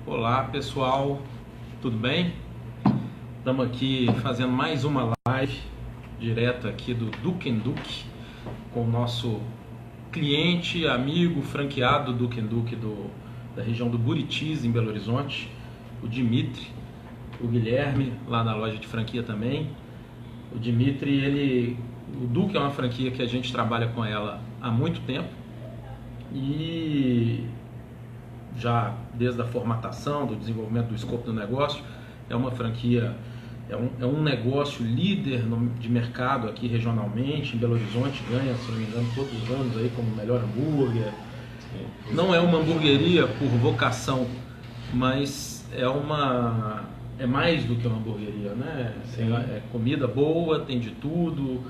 Olá pessoal, tudo bem? Estamos aqui fazendo mais uma live direto aqui do Duke Duke com o nosso cliente, amigo, franqueado Duke Duke da região do Buritis, em Belo Horizonte, o Dimitri, o Guilherme, lá na loja de franquia também. O Dimitri, o Duke é uma franquia que a gente trabalha com ela há muito tempo e já desde a formatação, do desenvolvimento do escopo do negócio, é uma franquia, é um negócio líder de mercado aqui regionalmente, em Belo Horizonte, ganha, se não me engano, todos os anos aí como melhor hambúrguer. Não é uma hamburgueria por vocação, mas é mais do que uma hamburgueria, né? É comida boa, tem de tudo.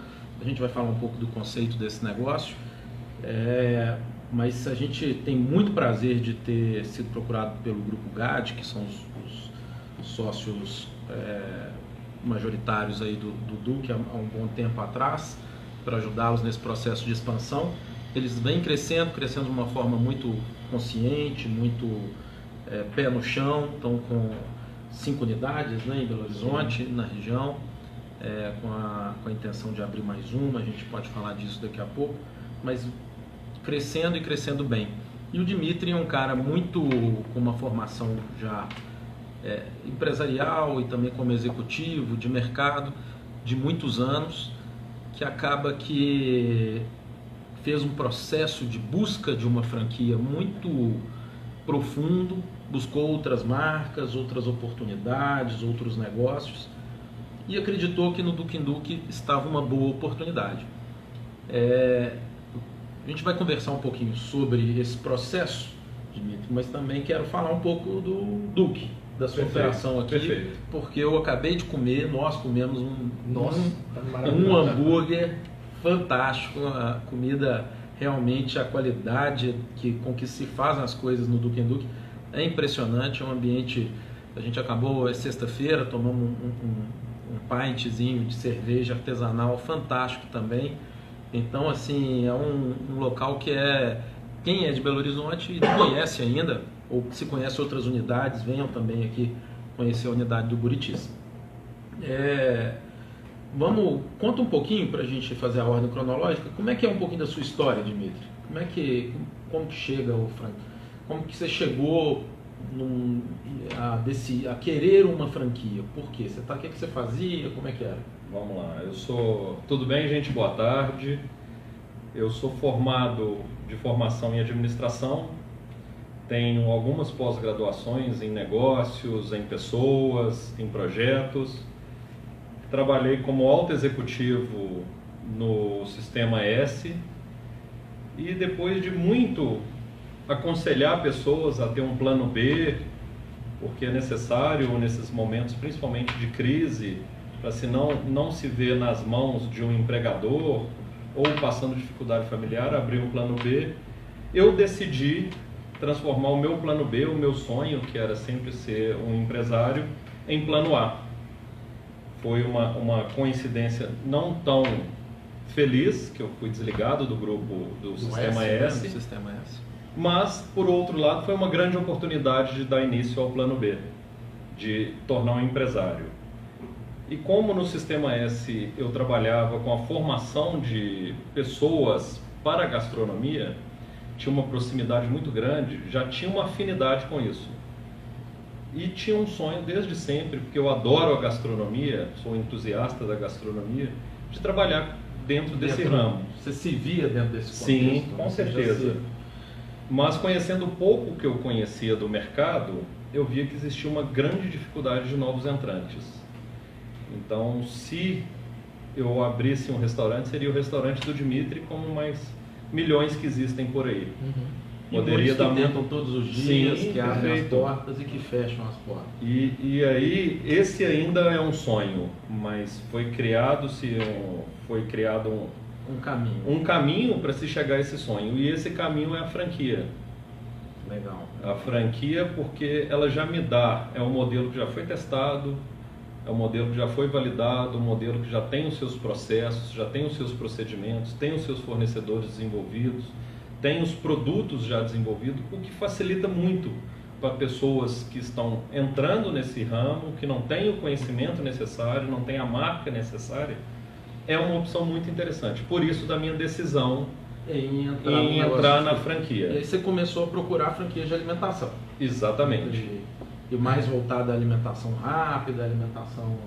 A gente vai falar um pouco do conceito desse negócio. Mas a gente tem muito prazer de ter sido procurado pelo Grupo GAD, que são os sócios majoritários aí do Duke há um bom tempo atrás, para ajudá-los nesse processo de expansão. Eles vêm crescendo de uma forma muito consciente, muito pé no chão. Estão com 5 unidades, né, em Belo Horizonte, na região, com a intenção de abrir mais uma. A gente pode falar disso daqui a pouco, mas crescendo e crescendo bem. E o Dimitri é um cara com uma formação já empresarial e também como executivo de mercado de muitos anos, que acaba que fez um processo de busca de uma franquia muito profundo, buscou outras marcas, outras oportunidades, outros negócios e acreditou que no Duke Duke estava uma boa oportunidade. A gente vai conversar um pouquinho sobre esse processo, Dimitri, mas também quero falar um pouco do Duke, da sua operação aqui, porque eu acabei de comer, nós comemos um hambúrguer fantástico, a comida realmente, a qualidade com que se fazem as coisas no Duke Duke é impressionante. É um ambiente, a gente acabou sexta-feira, tomamos um pintzinho de cerveja artesanal fantástico também. Então, assim, é um local que quem é de Belo Horizonte e não conhece ainda, ou se conhece outras unidades, venham também aqui conhecer a unidade do Buritis. Conta um pouquinho para a gente fazer a ordem cronológica. Como é que é um pouquinho da sua história, Dimitri? Como que chega o Frank? Como que você chegou a querer uma franquia? Por quê? O que você fazia? Como é que era? Vamos lá, tudo bem, gente? Boa tarde. Eu sou formado de formação em administração, tenho algumas pós-graduações em negócios, em pessoas, em projetos. Trabalhei como alto executivo no Sistema S e depois de muito aconselhar pessoas a ter um plano B, porque é necessário nesses momentos, principalmente de crise, para se não se ver nas mãos de um empregador ou passando dificuldade familiar, abrir um plano B, eu decidi transformar o meu plano B, o meu sonho, que era sempre ser um empresário, em plano A. Foi uma coincidência não tão feliz, que eu fui desligado do grupo do Sistema S, mas, por outro lado, foi uma grande oportunidade de dar início ao plano B, de tornar um empresário. E como no Sistema S eu trabalhava com a formação de pessoas para a gastronomia, tinha uma proximidade muito grande, já tinha uma afinidade com isso. E tinha um sonho desde sempre, porque eu adoro a gastronomia, sou entusiasta da gastronomia, de trabalhar dentro desse ramo. Você se via dentro desse contexto? Sim, com certeza. Mas conhecendo o pouco que eu conhecia do mercado, eu via que existia uma grande dificuldade de novos entrantes. Então, se eu abrisse um restaurante, seria o restaurante do Dimitri, como mais milhões que existem por aí. Poderia dar que tentam todos os dias, que abrem as portas e que fecham as portas. E aí, esse ainda é um sonho, mas foi criado um caminho para se chegar a esse sonho. E esse caminho é a franquia. Legal. A franquia, porque ela já me dá, é um modelo que já foi testado, é um modelo que já foi validado, um modelo que já tem os seus processos, já tem os seus procedimentos, tem os seus fornecedores desenvolvidos, tem os produtos já desenvolvidos, o que facilita muito para pessoas que estão entrando nesse ramo, que não têm o conhecimento necessário, não têm a marca necessária, é uma opção muito interessante. Por isso da minha decisão em entrar na franquia. E aí você começou a procurar franquias de alimentação. Exatamente. E mais voltada à alimentação rápida, alimentação...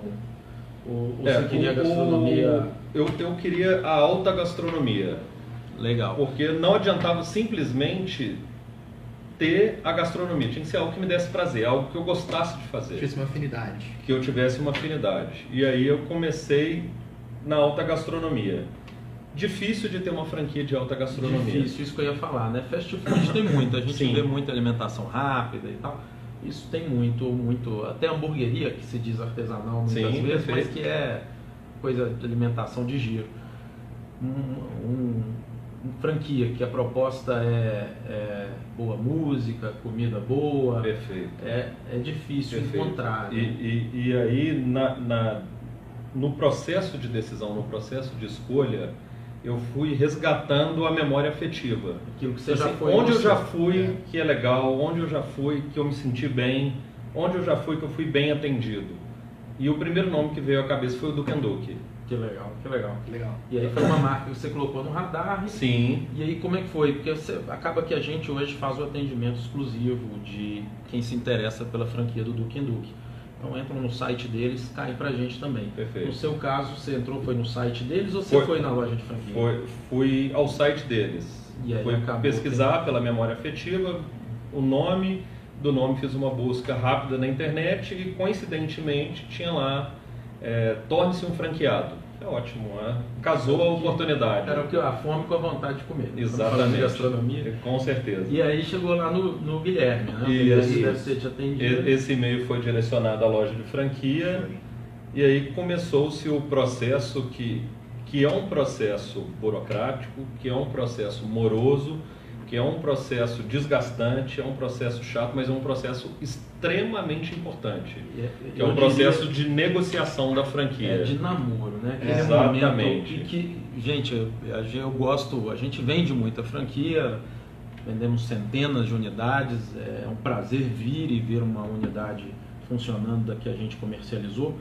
Ou você queria gastronomia? Eu queria a alta gastronomia. Legal. Porque não adiantava simplesmente ter a gastronomia. Tinha que ser algo que me desse prazer, algo que eu gostasse de fazer. Tivesse uma afinidade. Que eu tivesse uma afinidade. E aí eu comecei na alta gastronomia. Difícil de ter uma franquia de alta gastronomia. Difícil, isso que eu ia falar, né? Fast food tem muito, a gente Sim. vê muita alimentação rápida e tal. Isso tem muito, até hamburgueria, que se diz artesanal muitas Sim, vezes, perfeito. mas que é coisa de alimentação de giro. Franquia, que a proposta é boa música, comida boa. Perfeito. É difícil Perfeito. encontrar. Né? E aí, no processo de decisão, no processo de escolha, eu fui resgatando a memória afetiva. Aquilo que você já foi. Onde eu já fui que é legal, onde eu já fui que eu me senti bem, onde eu já fui que eu fui bem atendido. E o primeiro nome que veio à cabeça foi o Duke & Duke. Que legal, que legal. Legal. E aí foi uma marca que você colocou no radar. Sim. E aí como é que foi? Porque acaba que a gente hoje faz o atendimento exclusivo de quem se interessa pela franquia do Duke & Duke. Então entram no site deles, caem pra gente também. Perfeito. No seu caso, você entrou, foi no site deles ou você foi na loja de franquia? Fui ao site deles. E aí fui pesquisar pela memória afetiva, o nome, do nome fiz uma busca rápida na internet e coincidentemente tinha lá, torne-se um franqueado. É ótimo, né? Casou a oportunidade. Era o que a fome com a vontade de comer. Exatamente. De gastronomia. Com certeza. E aí chegou lá no Guilherme, né? Isso. Deve ter te atendido. Esse e-mail foi direcionado à loja de franquia. E aí começou-se o processo que é um processo burocrático, que é um processo moroso, que é um processo desgastante, é um processo chato, mas é um processo extremamente importante. Que é um processo de negociação da franquia. De namoro, né? Exatamente. E que, gente, eu gosto, a gente vende muita franquia, vendemos centenas de unidades, é um prazer vir e ver uma unidade funcionando da que a gente comercializou.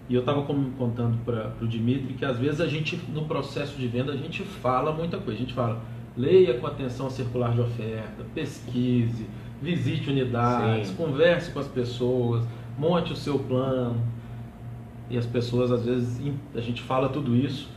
E eu estava contando para o Dimitri que às vezes a gente, no processo de venda, a gente fala muita coisa. A gente fala, leia com atenção a circular de oferta, pesquise, visite unidades, converse com as pessoas, monte o seu plano. E as pessoas, às vezes, a gente fala tudo isso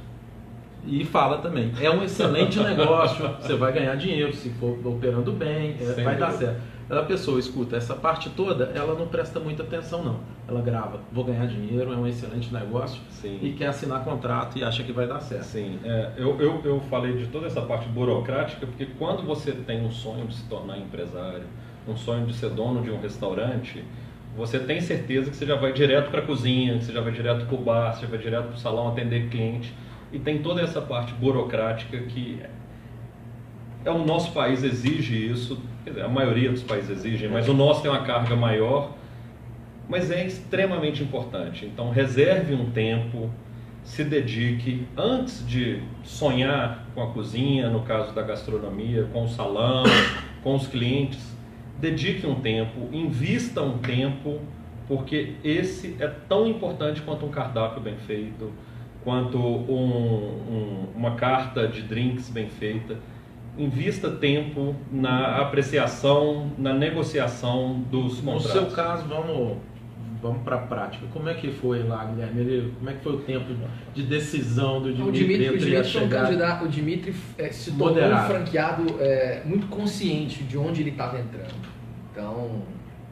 e fala também. É um excelente negócio, você vai ganhar dinheiro se for operando bem, vai dar certo. A pessoa escuta essa parte toda, ela não presta muita atenção não. Ela grava, vou ganhar dinheiro, é um excelente negócio. Sim. E quer assinar contrato e acha que vai dar certo. Sim, eu falei de toda essa parte burocrática porque quando você tem um sonho de se tornar empresário, um sonho de ser dono de um restaurante, você tem certeza que você já vai direto para a cozinha, que você já vai direto para o bar, você já vai direto para o salão atender cliente. E tem toda essa parte burocrática que o nosso país exige isso, quer dizer, a maioria dos países exigem, mas o nosso tem uma carga maior, mas é extremamente importante. Então reserve um tempo, se dedique, antes de sonhar com a cozinha, no caso da gastronomia, com o salão, com os clientes, dedique um tempo, invista um tempo, porque esse é tão importante quanto um cardápio bem feito, quanto uma carta de drinks bem feita. Invista tempo na apreciação, na negociação dos contratos. No seu caso, vamos para a prática. Como é que foi lá, Guilherme? Como é que foi o tempo de decisão do Dimitri entre a chegada? O Dimitri se tornou um franqueado muito consciente de onde ele estava entrando. Então,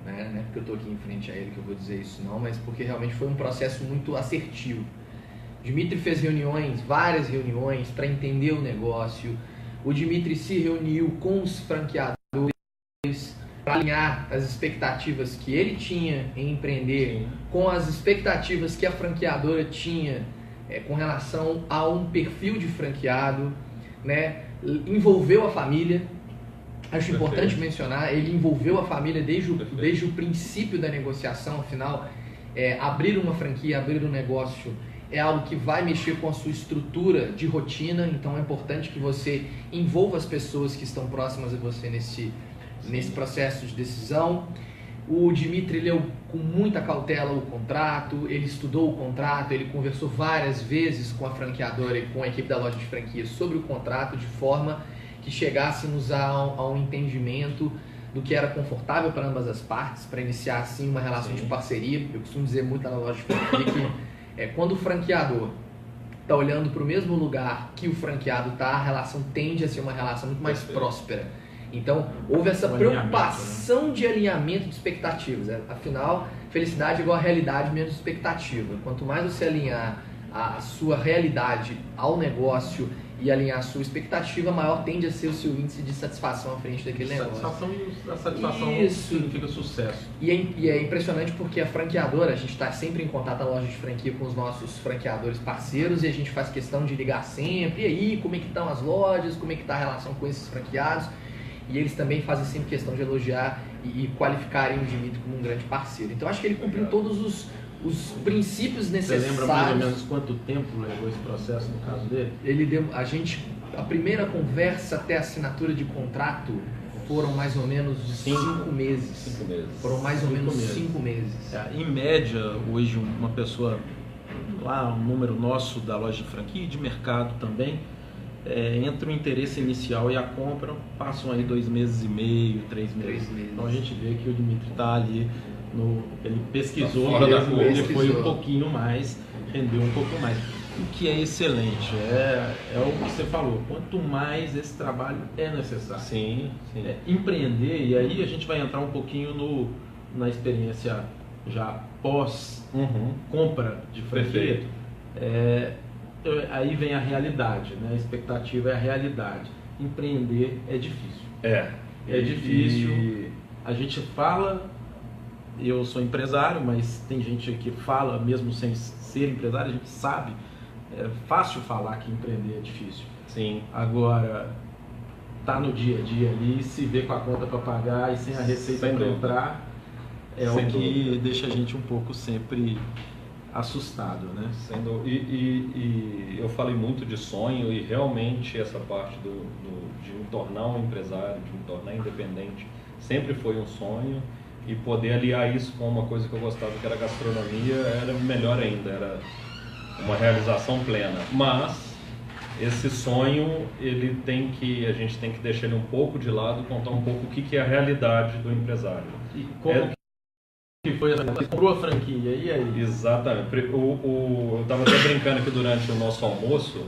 não é porque eu estou aqui em frente a ele que eu vou dizer isso não, mas porque realmente foi um processo muito assertivo. O Dimitri fez várias reuniões para entender o negócio. O Dimitri se reuniu com os franqueadores para alinhar as expectativas que ele tinha em empreender com as expectativas que a franqueadora tinha com relação a um perfil de franqueado, né? Envolveu a família, acho importante mencionar, ele envolveu a família desde o princípio da negociação. Afinal, abrir uma franquia, abrir um negócio é algo que vai mexer com a sua estrutura de rotina, então é importante que você envolva as pessoas que estão próximas a você nesse processo de decisão. O Dmitry leu com muita cautela o contrato, ele estudou o contrato, ele conversou várias vezes com a franqueadora e com a equipe da loja de franquias sobre o contrato, de forma que chegássemos a um entendimento do que era confortável para ambas as partes, para iniciar assim uma relação de parceria. Eu costumo dizer muito lá na loja de franquia que quando o franqueador está olhando para o mesmo lugar que o franqueado está, a relação tende a ser uma relação muito mais próspera. Então, houve essa preocupação de alinhamento de expectativas. Afinal, felicidade é igual a realidade menos expectativa. Quanto mais você alinhar a sua realidade ao negócio e alinhar a sua expectativa, maior tende a ser o seu índice de satisfação à frente daquele negócio. A satisfação significa sucesso. E é impressionante porque a franqueadora, a gente está sempre em contato na loja de franquia com os nossos franqueadores parceiros e a gente faz questão de ligar sempre. E aí, como é que estão as lojas? Como é que está a relação com esses franqueados? E eles também fazem sempre questão de elogiar e qualificarem o Dmitry como um grande parceiro. Então acho que ele cumpriu todos os princípios necessários. Você lembra mais ou menos quanto tempo levou esse processo no caso dele? A primeira conversa até a assinatura de contrato foram mais ou menos 5 meses. 5 meses. Foram mais ou menos 5 meses. Em média, hoje uma pessoa, lá um número nosso da loja de franquia e de mercado também, entre o interesse inicial e a compra, passam aí 2 meses e meio, 3 meses. Então a gente vê que o Dmitry está ali, ele pesquisou mesmo, ele foi um pouquinho mais, rendeu um pouco mais. O que é excelente, é o que você falou, quanto mais esse trabalho é necessário. Sim. Empreender, e aí a gente vai entrar um pouquinho na experiência já pós-compra de franquia. Aí vem a realidade, né? A expectativa é a realidade. Empreender é difícil. É difícil. A gente fala, eu sou empresário, mas tem gente que fala mesmo sem ser empresário, a gente sabe. É fácil falar que empreender é difícil. Sim. Agora, tá no dia a dia ali, se vê com a conta para pagar e sem a receita para entrar, o que deixa a gente um pouco sempre assustado, né? E eu falei muito de sonho e realmente essa parte de me tornar um empresário, de me tornar independente, sempre foi um sonho, e poder aliar isso com uma coisa que eu gostava, que era a gastronomia, era melhor ainda, era uma realização plena. Mas esse sonho, a gente tem que deixar ele um pouco de lado, contar um pouco o que é a realidade do empresário. E como que foi você comprou a franquia, e aí? Exatamente. Eu estava até brincando aqui durante o nosso almoço,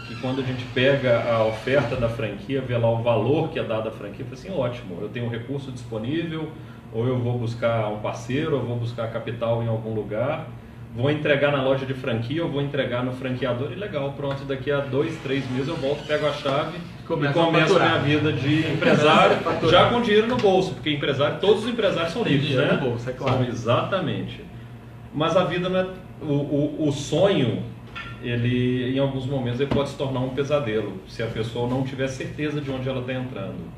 que quando a gente pega a oferta da franquia, vê lá o valor que é dado à franquia, eu falei assim, ótimo, eu tenho um recurso disponível, ou eu vou buscar um parceiro, ou vou buscar capital em algum lugar, vou entregar na loja de franquia, ou vou entregar no franqueador, e legal, pronto, daqui a 2, 3 meses eu volto, pego a chave e começo a minha vida de empresário, já com dinheiro no bolso, porque todos os empresários são ricos, né? No bolso, é claro. Exatamente. Mas a vida não é... O sonho, em alguns momentos, ele pode se tornar um pesadelo, se a pessoa não tiver certeza de onde ela está entrando.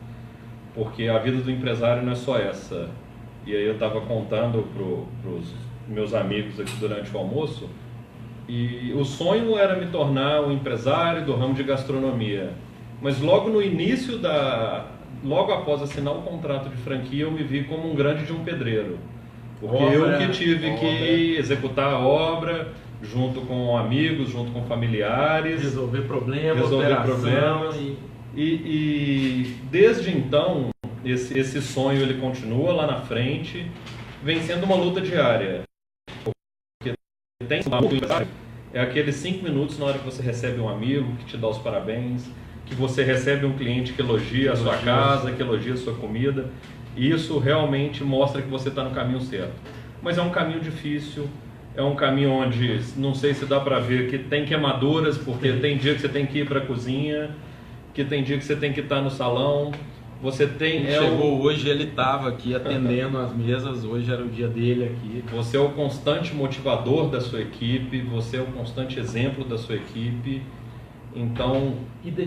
Porque a vida do empresário não é só essa. E aí eu estava contando para os meus amigos aqui durante o almoço, e o sonho era me tornar um empresário do ramo de gastronomia. Mas logo no início logo após assinar o contrato de franquia, eu me vi como um grande de um pedreiro. Porque eu que tive que executar a obra, junto com amigos, junto com familiares. Resolver problemas. E desde então, esse sonho ele continua lá na frente, vem sendo uma luta diária. Porque tem aqueles 5 minutos na hora que você recebe um amigo que te dá os parabéns, que você recebe um cliente que elogia a sua casa, que elogia a sua comida, e isso realmente mostra que você está no caminho certo. Mas é um caminho difícil, é um caminho onde não sei se dá para ver que tem queimaduras, porque tem dia que você tem que ir para a cozinha, que tem dia que você tem que estar no salão. Chegou hoje, ele estava aqui atendendo as mesas, hoje era o dia dele aqui. Você é o constante motivador da sua equipe, você é o constante exemplo da sua equipe. Então,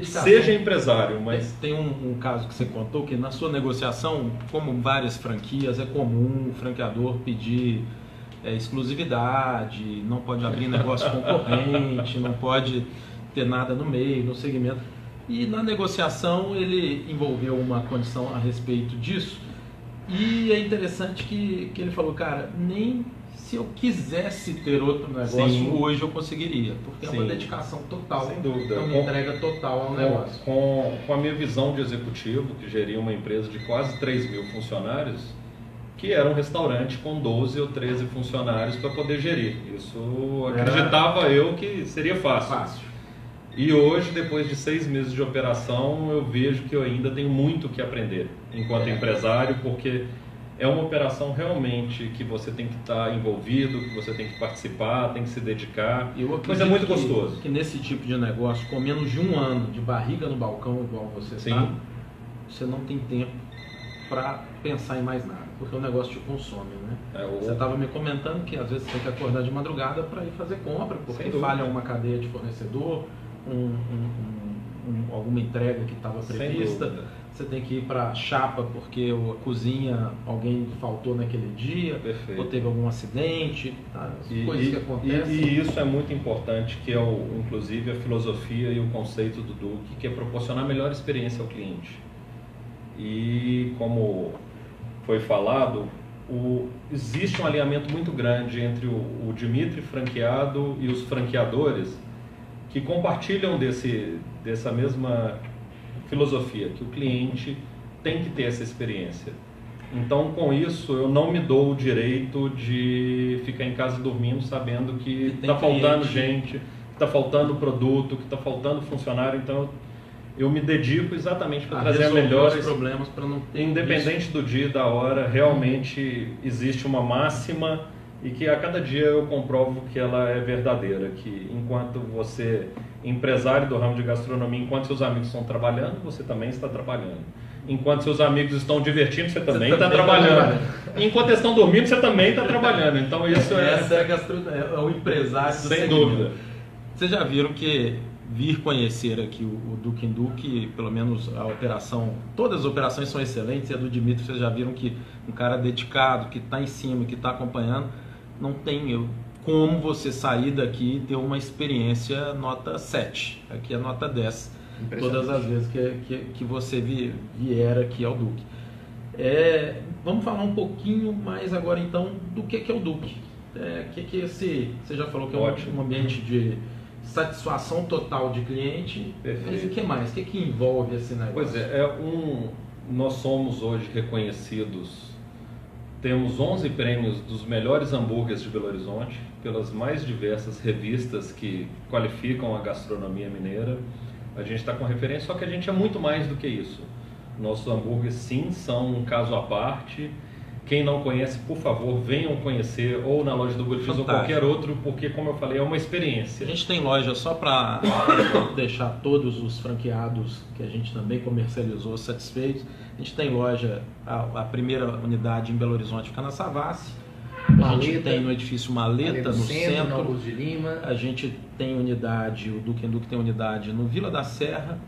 seja empresário, mas... Tem um caso que você contou, que na sua negociação, como várias franquias, é comum o franqueador pedir exclusividade, não pode abrir negócio concorrente, não pode ter nada no meio, no segmento. E na negociação ele envolveu uma condição a respeito disso. E é interessante que ele falou, cara, nem se eu quisesse ter outro negócio, sim, hoje eu conseguiria, porque sim, é uma dedicação total, sem dúvida, uma entrega total ao negócio. Com a minha visão de executivo, que geria uma empresa de quase 3 mil funcionários, que era um restaurante com 12 ou 13 funcionários para poder gerir. Isso acreditava eu que seria fácil. E hoje, depois de 6 meses de operação, eu vejo que eu ainda tenho muito que aprender enquanto empresário, porque é uma operação realmente que você tem que estar envolvido, que você tem que participar, tem que se dedicar, mas é muito gostoso. Que nesse tipo de negócio, com menos de 1 ano de barriga no balcão, igual você está, você não tem tempo para pensar em mais nada, porque o negócio te consome, né? Você estava me comentando que às vezes você tem que acordar de madrugada para ir fazer compra, porque falha uma cadeia de fornecedor, alguma entrega que estava prevista, você tem que ir para chapa porque a cozinha, alguém faltou naquele dia, ou teve algum acidente, coisas que acontecem. E isso é muito importante, que é inclusive a filosofia e o conceito do Duque, que é proporcionar a melhor experiência ao cliente. E como foi falado, existe um alinhamento muito grande entre o Dimitri franqueado e os franqueadores, que compartilham dessa mesma filosofia, que o cliente tem que ter essa experiência. Então, com isso, eu não me dou o direito de ficar em casa dormindo sabendo que está faltando gente, que está faltando produto, que está faltando funcionário. Então, eu me dedico exatamente para trazer a melhor problemas para não ter independente do dia e da hora. Realmente existe uma máxima e que a cada dia eu comprovo que ela é verdadeira, que enquanto você, empresário do ramo de gastronomia, enquanto seus amigos estão trabalhando, você também está trabalhando. Enquanto seus amigos estão divertindo, você também está trabalhando. Enquanto eles estão dormindo, você também está trabalhando. Então isso é o empresário do sem dúvida. Vocês já viram que vir conhecer aqui o Duque em Duque, pelo menos a operação, todas as operações são excelentes, e a do Dimitri, vocês já viram que um cara dedicado, que está em cima, que está acompanhando, não tem como você sair daqui e ter uma experiência nota 7, aqui é nota 10, todas as vezes que você vier aqui ao Duque. Vamos falar um pouquinho mais agora então do que é o Duque. Você já falou que é um ambiente de satisfação total de cliente. Perfeito. Mas o que mais? O que envolve esse negócio? Pois nós somos hoje reconhecidos, temos 11 prêmios dos melhores hambúrgueres de Belo Horizonte, pelas mais diversas revistas que qualificam a gastronomia mineira. A gente está com referência, só que a gente é muito mais do que isso. Nossos hambúrgueres, sim, são um caso à parte. Quem não conhece, por favor, venham conhecer, ou na loja do Buritis ou qualquer outro, porque, como eu falei, é uma experiência. A gente tem loja, só para deixar todos os franqueados que a gente também comercializou satisfeitos, a gente tem loja, a primeira unidade em Belo Horizonte fica na Savassi, a gente tem no edifício Maleta, no centro, na Luz de Lima. A gente tem unidade, o Duque em Duque tem unidade no Vila da Serra,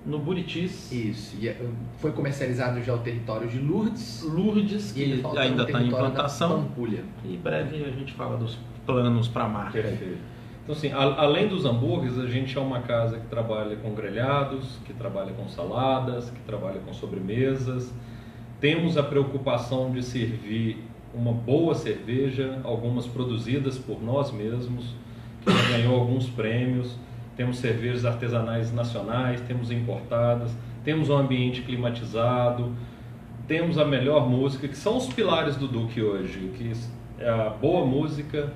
no Buritis. Isso, e foi comercializado já o território de Lourdes, que ainda está em implantação. Pampulha. E em breve a gente fala dos planos para a marca. Perfeito. Então, assim, além dos hambúrgueres, a gente é uma casa que trabalha com grelhados, que trabalha com saladas, que trabalha com sobremesas. Temos a preocupação de servir uma boa cerveja, algumas produzidas por nós mesmos, que já ganhou alguns prêmios. Temos cervejas artesanais nacionais, temos importadas, temos um ambiente climatizado, temos a melhor música, que são os pilares do Duque hoje, que é a boa música,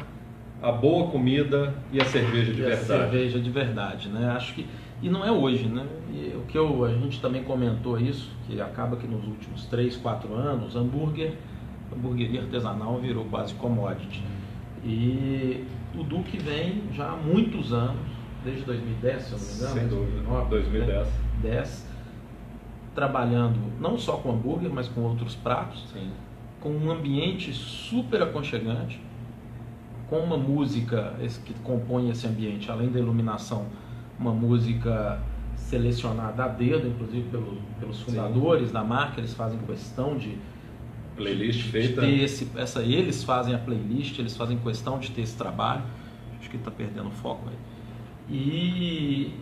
a boa comida e a cerveja de verdade. A cerveja de verdade, né? Acho que, e não é hoje, né? E a gente também comentou isso, que acaba que nos últimos 3, 4 anos, hamburgueria artesanal virou quase commodity. E o Duque vem já há muitos anos, desde 2010, se eu não me engano. Sem dúvida, 2010. Trabalhando não só com hambúrguer, mas com outros pratos. Sim. Com um ambiente super aconchegante, com uma música que compõe esse ambiente, além da iluminação, uma música selecionada a dedo, inclusive pelos fundadores da marca. Eles fazem questão de playlist feita. Eles fazem a playlist, eles fazem questão de ter esse trabalho. Acho que está perdendo o foco aí. E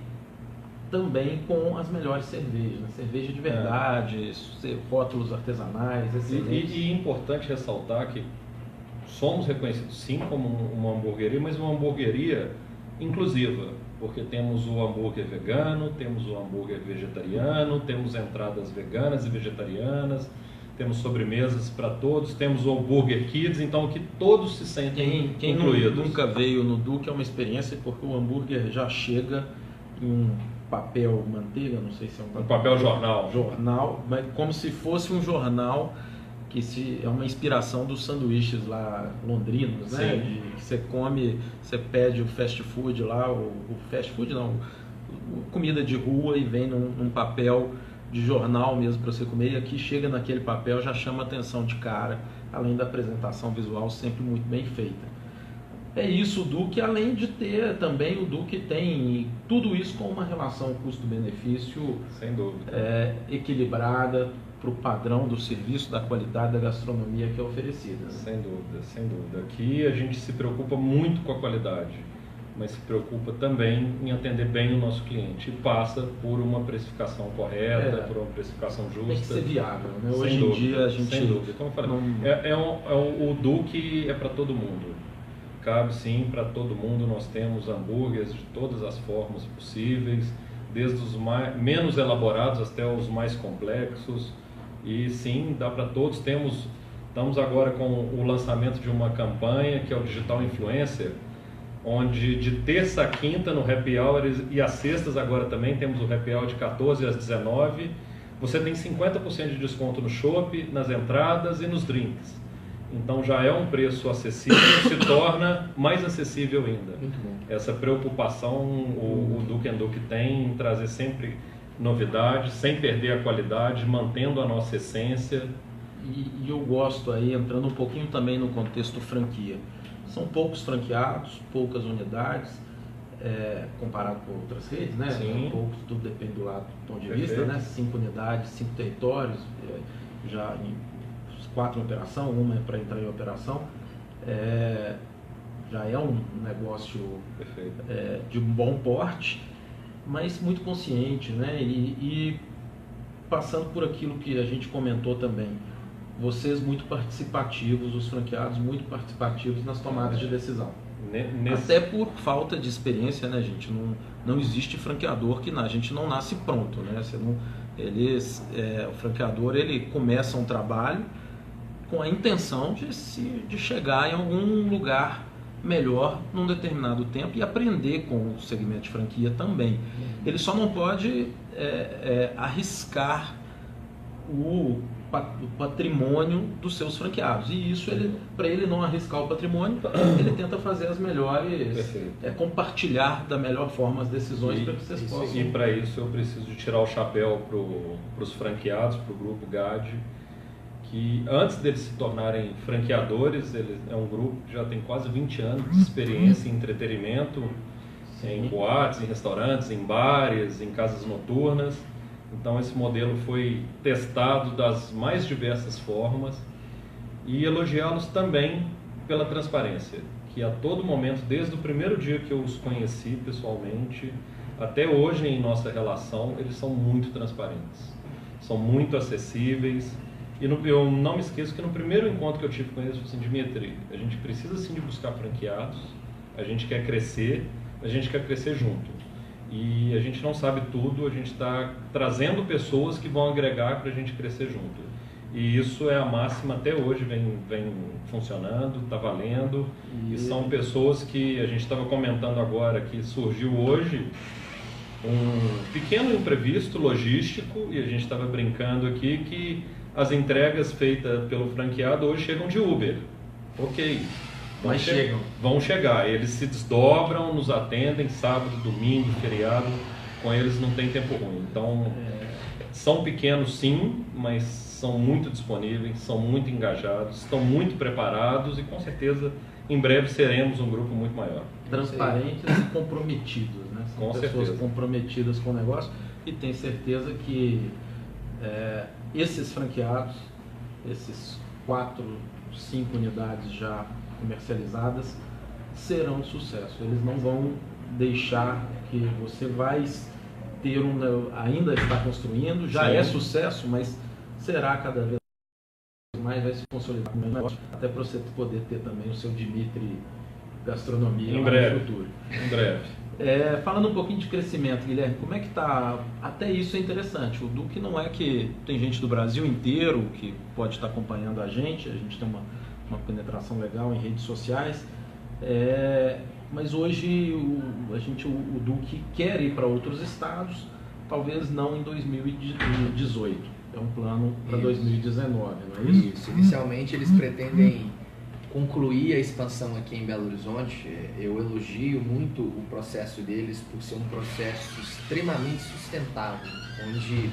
também com as melhores cervejas, né? Cerveja de verdade, rótulos artesanais, excelentes. E é importante ressaltar que somos reconhecidos sim como uma hamburgueria, mas uma hamburgueria inclusiva, porque temos o hambúrguer vegano, temos o hambúrguer vegetariano, temos entradas veganas e vegetarianas, temos sobremesas para todos, temos o Burger Kids, então que todos se sentem incluídos. Quem nunca veio no Duke é uma experiência, porque o hambúrguer já chega em um papel manteiga, não sei se é um papel jornal. Jornal, mas como se fosse um jornal que é uma inspiração dos sanduíches lá londrinos, né? Que você come, você pede o fast food lá, o fast food não, comida de rua e vem num papel de jornal mesmo para você comer, e aqui chega naquele papel, já chama atenção de cara, além da apresentação visual sempre muito bem feita. É isso o Duke, além de ter também, o Duke tem tudo isso com uma relação custo-benefício sem dúvida, equilibrada para o padrão do serviço, da qualidade da gastronomia que é oferecida. Sem dúvida, sem dúvida. Aqui a gente se preocupa muito com a qualidade, mas se preocupa também em atender bem o nosso cliente e passa por uma precificação correta, por uma precificação justa. Tem que ser viável, né? Hoje em dia a gente... Sem dúvida. Como eu falei, o Duke é para todo mundo. Cabe sim para todo mundo. Nós temos hambúrgueres de todas as formas possíveis, desde os menos elaborados até os mais complexos. E sim, dá para todos. Estamos agora com o lançamento de uma campanha que é o Digital Influencer, onde de terça a quinta no Happy Hour e às sextas agora também temos o Happy Hour de 14 às 19. Você tem 50% de desconto no chopp, nas entradas e nos drinks. Então já é um preço acessível, se torna mais acessível ainda. Muito bom. Essa preocupação o Duke & Duke tem em trazer sempre novidades, sem perder a qualidade, mantendo a nossa essência. E eu gosto aí, entrando um pouquinho também no contexto franquia. São poucos franqueados, poucas unidades, comparado com outras redes, né? Sim. Poucos, tudo depende do lado do ponto de Perfeito. vista, né? 5 unidades, 5 territórios, já em 4 em operação, uma é para entrar em operação. Já é um negócio de um bom porte, mas muito consciente, né? E passando por aquilo que a gente comentou também, vocês muito participativos, os franqueados muito participativos nas tomadas de decisão. Até por falta de experiência, né, gente? Não existe franqueador que a gente não nasce pronto, né? O franqueador ele começa um trabalho com a intenção de chegar em algum lugar melhor num determinado tempo e aprender com o segmento de franquia também. Ele só não pode arriscar o patrimônio dos seus franqueados. E isso, para ele não arriscar o patrimônio, ele tenta fazer as melhores, compartilhar da melhor forma as decisões para que vocês possam. E para isso eu preciso de tirar o chapéu para os franqueados, para o Grupo GAD, que antes deles se tornarem franqueadores, é um grupo que já tem quase 20 anos de experiência em entretenimento, em boates, em restaurantes, em bares, em casas noturnas. Então esse modelo foi testado das mais diversas formas, e elogiá-los também pela transparência, que a todo momento, desde o primeiro dia que eu os conheci pessoalmente, até hoje em nossa relação, eles são muito transparentes, são muito acessíveis. E eu não me esqueço que no primeiro encontro que eu tive com eles, eu falei assim: Dimitri, a gente precisa sim de buscar franqueados, a gente quer crescer junto. E a gente não sabe tudo, a gente está trazendo pessoas que vão agregar para a gente crescer junto. E isso é a máxima até hoje, vem funcionando, está valendo. E são pessoas que a gente estava comentando agora, que surgiu hoje um pequeno imprevisto logístico, e a gente estava brincando aqui que as entregas feitas pelo franqueado hoje chegam de Uber. Ok. Mas chegam. Vão chegar. Eles se desdobram, nos atendem sábado, domingo, feriado. Com eles não tem tempo ruim. Então, são pequenos sim, mas são muito disponíveis, são muito engajados, estão muito preparados e com certeza em breve seremos um grupo muito maior. Transparentes e comprometidos, né? São com pessoas certeza. Comprometidas com o negócio, e tenho certeza que esses franqueados, esses 4, 5 unidades já comercializadas, serão um sucesso. Eles não vão deixar que você vai ter ainda está construindo, já Sim. é sucesso, mas será cada vez mais, vai se consolidar como negócio, até para você poder ter também o seu Dimitri Gastronomia em breve, no futuro. Em breve. Falando um pouquinho de crescimento, Guilherme, como é que está? Até isso é interessante. O Duque não é que tem gente do Brasil inteiro que pode estar acompanhando a gente tem uma penetração legal em redes sociais, mas hoje o Duque quer ir para outros estados, talvez não em 2018. É um plano para 2019, não é isso? Isso. Inicialmente eles pretendem concluir a expansão aqui em Belo Horizonte. Eu elogio muito o processo deles por ser um processo extremamente sustentável, onde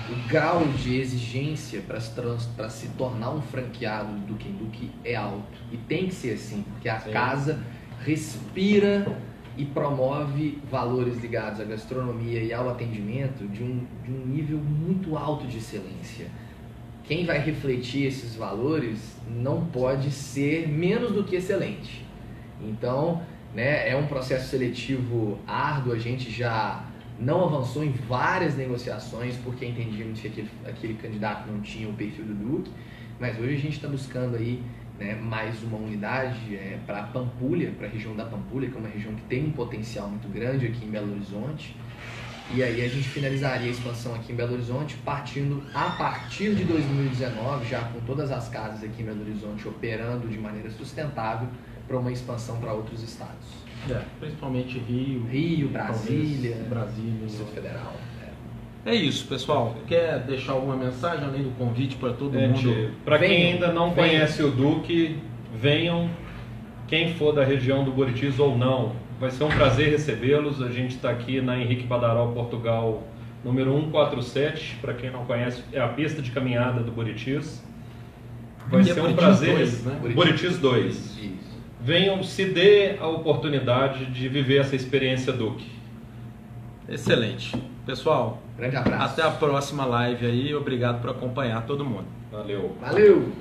o grau de exigência para se tornar um franqueado do Duque Duque é alto. E tem que ser assim, porque a casa respira e promove valores ligados à gastronomia e ao atendimento de um nível muito alto de excelência. Quem vai refletir esses valores não pode ser menos do que excelente. Então, é um processo seletivo árduo, a gente já não avançou em várias negociações porque entendíamos que aquele candidato não tinha o perfil do Duque, mas hoje a gente está buscando aí mais uma unidade para Pampulha, para a região da Pampulha, que é uma região que tem um potencial muito grande aqui em Belo Horizonte. E aí a gente finalizaria a expansão aqui em Belo Horizonte, partindo a partir de 2019, já com todas as casas aqui em Belo Horizonte operando de maneira sustentável para uma expansão para outros estados. Principalmente Rio, Brasília, Distrito Federal. É isso, pessoal. Quer deixar alguma mensagem além do convite para todo mundo? Para quem ainda não conhece o Duque, venham. Quem for da região do Buritis ou não, vai ser um prazer recebê-los. A gente está aqui na Henrique Badaró, Portugal, número 147. Para quem não conhece, é a pista de caminhada do Buritis. Vai ser um prazer. 2, né? Buritis 2. Isso. Venham, se dê a oportunidade de viver essa experiência Duque. Excelente. Pessoal, grande abraço. Até a próxima live aí. Obrigado por acompanhar todo mundo. Valeu. Valeu!